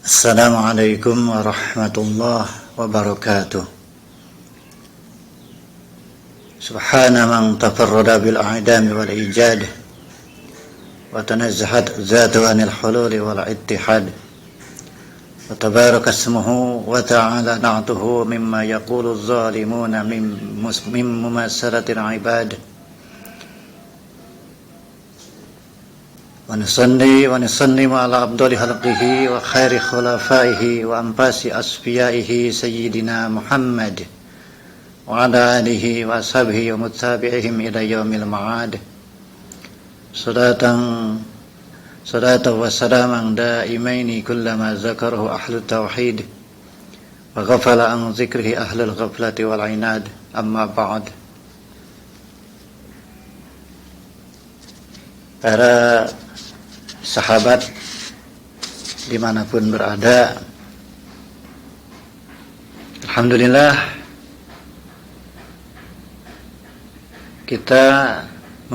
Assalamualaikum warahmatullahi wabarakatuh. Subhana man tafarrada bil a'dami wal ijad wa tanazzahat zatu anil hululi wal ittihad wa tabaraka ismuhu wa ta'ala na'tuhu mimma yaqulu adh-dhalimuna min mumassalatil ibad. ونصلي ونسلم على أفضل خلقه وخير خلفائه وأنفاس أصفيائه سيدنا محمد وعلى آله وأصحابه ومتابعهم إلى يوم المعاد صلاة وسلاما دائمين كلما ذكره أهل التوحيد وغفل عن ذكره أهل الغفلة والعناد. أما بعد. Para sahabat dimanapun berada, alhamdulillah kita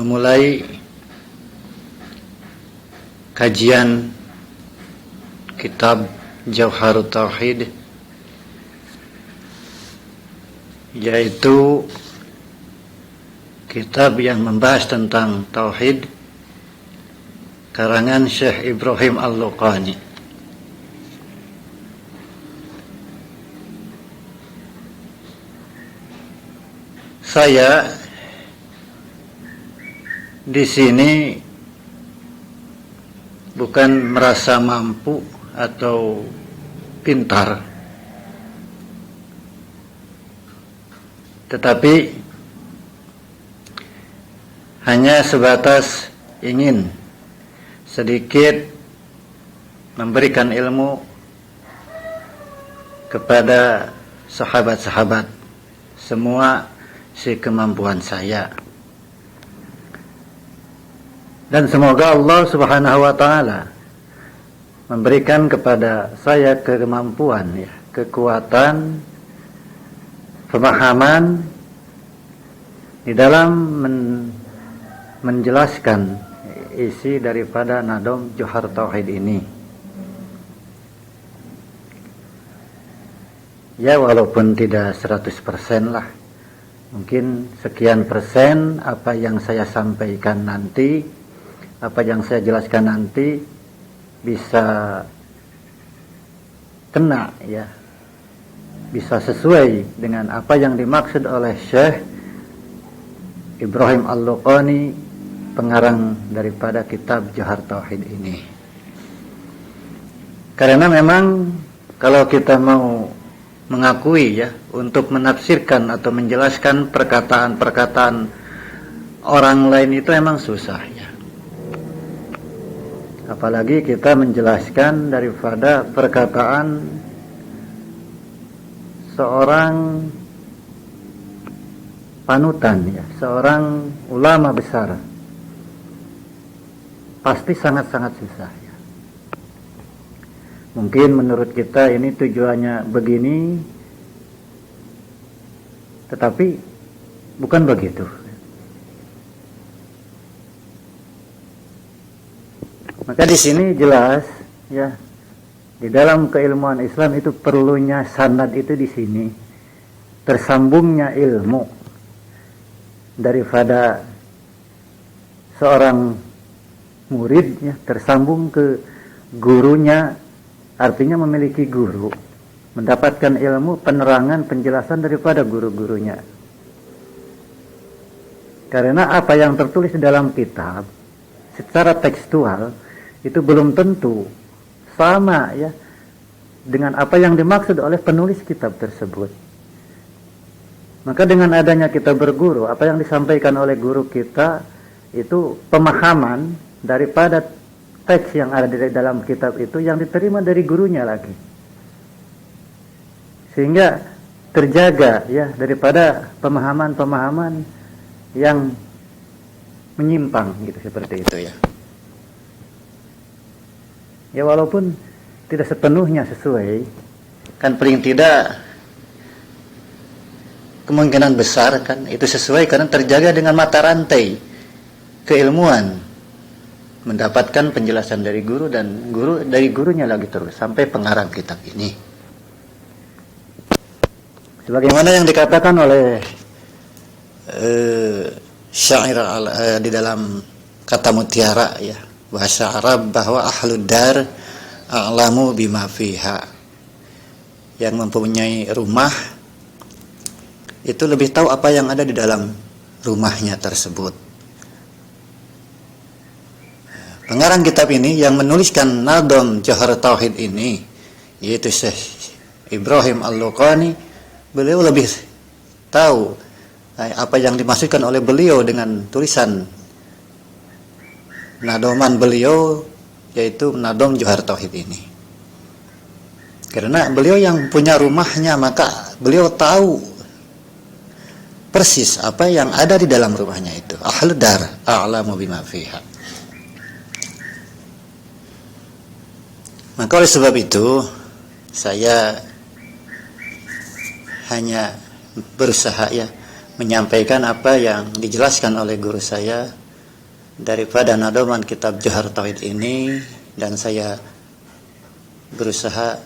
memulai kajian kitab Jawharut Tauhid, yaitu kitab yang membahas tentang tauhid karangan Syekh Ibrahim Al-Luqani. Saya di sini bukan merasa mampu atau pintar, tetapi hanya sebatas ingin sedikit memberikan ilmu kepada sahabat-sahabat semua sekemampuan saya. Dan semoga Allah Subhanahu wa taala memberikan kepada saya kemampuan, kekuatan, pemahaman di dalam menjelaskan isi daripada nadom Johar Tauhid ini. Ya, walaupun tidak 100% lah, mungkin sekian persen apa yang saya sampaikan nanti, apa yang saya jelaskan nanti bisa kena, bisa sesuai dengan apa yang dimaksud oleh Syekh Ibrahim Al-Luqani, pengarang daripada kitab Johar Tauhid ini. Karena memang kalau kita mau mengakui untuk menafsirkan atau menjelaskan perkataan-perkataan orang lain itu emang susah apalagi kita menjelaskan daripada perkataan seorang panutan, seorang ulama besar. Pasti sangat-sangat susah. Mungkin menurut kita ini tujuannya begini, tetapi bukan begitu. Maka di sini jelas, di dalam keilmuan Islam itu perlunya sanad itu di sini, tersambungnya ilmu daripada seorang murid tersambung ke gurunya, artinya memiliki guru, mendapatkan ilmu, penerangan, penjelasan daripada guru-gurunya. Karena apa yang tertulis dalam kitab secara tekstual itu belum tentu sama dengan apa yang dimaksud oleh penulis kitab tersebut. Maka dengan adanya kita berguru, apa yang disampaikan oleh guru kita itu pemahaman daripada teks yang ada di dalam kitab itu yang diterima dari gurunya lagi, sehingga terjaga daripada pemahaman-pemahaman yang menyimpang seperti itu walaupun tidak sepenuhnya sesuai, kan paling tidak kemungkinan besar kan itu sesuai karena terjaga dengan mata rantai keilmuan mendapatkan penjelasan dari guru, dan guru dari gurunya lagi terus sampai pengarang kitab ini. Sebagaimana yang dikatakan oleh syair di dalam kata mutiara ya, bahasa Arab, bahwa ahlud dar a'lamu bima fiha, yang mempunyai rumah itu lebih tahu apa yang ada di dalam rumahnya tersebut. Pengarang kitab ini yang menuliskan Nadom Johar Tauhid ini, yaitu Syekh Ibrahim Al-Luqani, beliau lebih tahu apa yang dimaksudkan oleh beliau dengan tulisan nadoman beliau, yaitu Nadom Johar Tauhid ini. Karena beliau yang punya rumahnya, maka beliau tahu persis apa yang ada di dalam rumahnya itu. Ahlud dar a'lamu bima fiha. Maka oleh sebab itu, saya hanya berusaha ya menyampaikan apa yang dijelaskan oleh guru saya daripada nadoman kitab Johar Tauhid ini, dan saya berusaha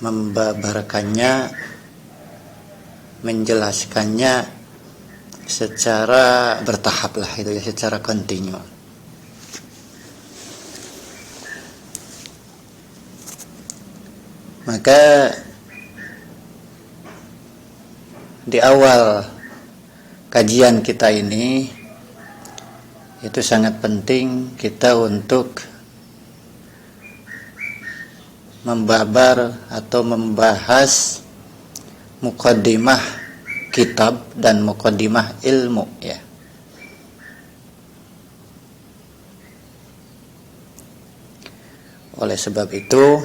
membabarkannya, menjelaskannya secara bertahap lah, itu ya, secara kontinu. Maka di awal kajian kita ini itu sangat penting kita untuk membabar atau membahas muqaddimah kitab dan muqaddimah ilmu ya. Oleh sebab itu,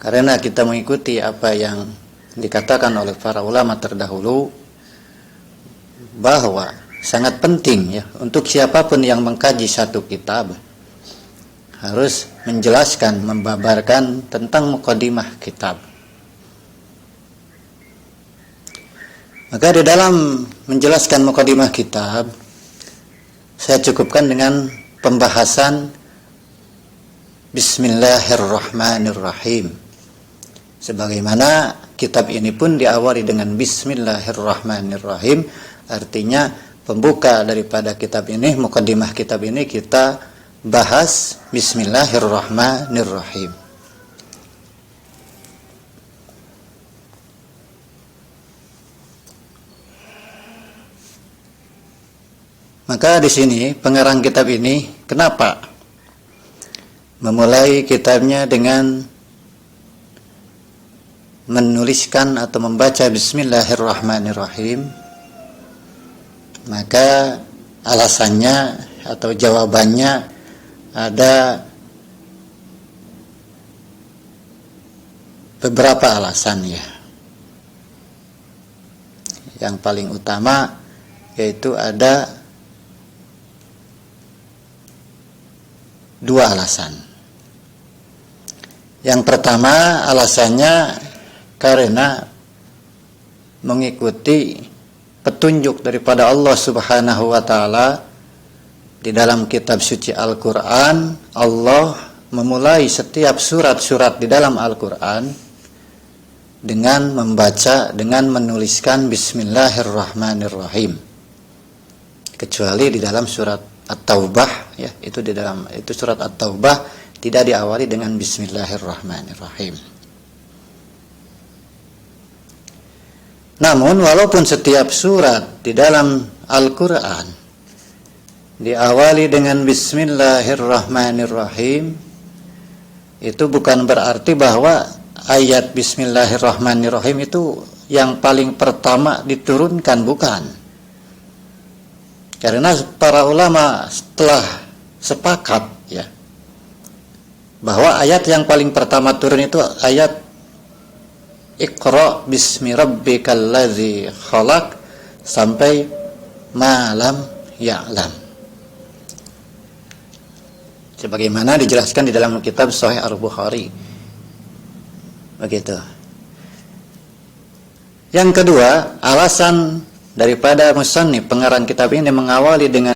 karena kita mengikuti apa yang dikatakan oleh para ulama terdahulu, bahwa sangat penting ya untuk siapapun yang mengkaji satu kitab harus menjelaskan, membabarkan tentang muqaddimah kitab. Maka di dalam menjelaskan muqaddimah kitab, saya cukupkan dengan pembahasan Bismillahirrahmanirrahim. Sebagaimana kitab ini pun diawali dengan Bismillahirrahmanirrahim, artinya pembuka daripada kitab ini, muqaddimah kitab ini kita bahas Bismillahirrahmanirrahim. Maka di sini pengarang kitab ini kenapa memulai kitabnya dengan menuliskan atau membaca Bismillahirrahmanirrahim? Maka alasannya atau jawabannya ada beberapa alasan ya. Yang paling utama yaitu ada dua alasan. Yang pertama alasannya karena mengikuti petunjuk daripada Allah Subhanahu wa taala di dalam kitab suci Al-Qur'an. Allah memulai setiap surat-surat di dalam Al-Qur'an dengan membaca, dengan menuliskan Bismillahirrahmanirrahim. Kecuali di dalam surat At-Taubah ya, itu surat At-Taubah tidak diawali dengan Bismillahirrahmanirrahim. Namun walaupun setiap surat di dalam Al-Quran diawali dengan Bismillahirrahmanirrahim, itu bukan berarti bahwa ayat Bismillahirrahmanirrahim itu yang paling pertama diturunkan, bukan. Karena para ulama telah sepakat ya bahwa ayat yang paling pertama turun itu ayat Iqra bismi rabbikal ladzi khalaq sampai malam ya'lam. Sebagaimana dijelaskan di dalam kitab Sahih Al-Bukhari. Begitu. Yang kedua, alasan daripada musannif pengarang kitab ini mengawali dengan